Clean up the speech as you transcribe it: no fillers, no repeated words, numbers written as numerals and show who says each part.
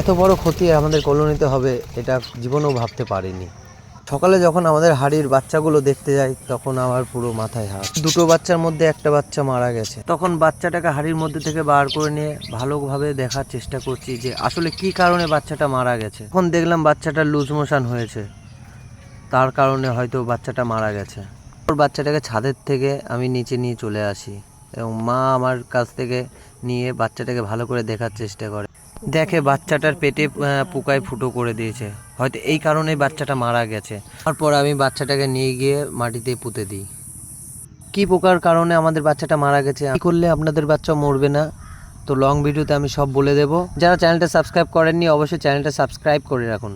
Speaker 1: এত বড় ক্ষতি আমাদের কলোনিতে হবে এটা জীবনেও ভাবতে পারিনি। সকালে যখন আমাদের হাড়ির বাচ্চাগুলো দেখতে যাই তখন আমার পুরো মাথায় হাত। দুটো বাচ্চার মধ্যে একটা বাচ্চা মারা গেছে। তখন বাচ্চাটাকে হাড়ির মধ্যে থেকে বার করে নিয়ে ভালোভাবে দেখার চেষ্টা করছি যে আসলে কি কারণে বাচ্চাটা মারা গেছে। তখন দেখলাম বাচ্চাটা লুজ মোশন হয়েছে, তার কারণে হয়তো বাচ্চাটা মারা গেছে। ওর বাচ্চাটাকে ছাদের থেকে আমি নিচে নিয়ে চলে আসি এবং মা আমার কাছ থেকে নিয়ে বাচ্চাটাকে ভালো করে দেখার চেষ্টা করে। দেখে বাচ্চাটার পেটে পোকায় ফুটো করে দিয়েছে, হয়তো এই কারণেই বাচ্চাটা মারা গেছে। তারপর আমি বাচ্চাটাকে নিয়ে গিয়ে মাটিতে পুঁতে দিই। কি পোকার কারণে আমাদের বাচ্চাটা মারা গেছে, কি করলে আপনাদের বাচ্চা মরবে না, তো লং ভিডিওতে আমি সব বলে দেব। যারা চ্যানেলটা সাবস্ক্রাইব করেননি অবশ্যই চ্যানেলটা সাবস্ক্রাইব করে রাখুন।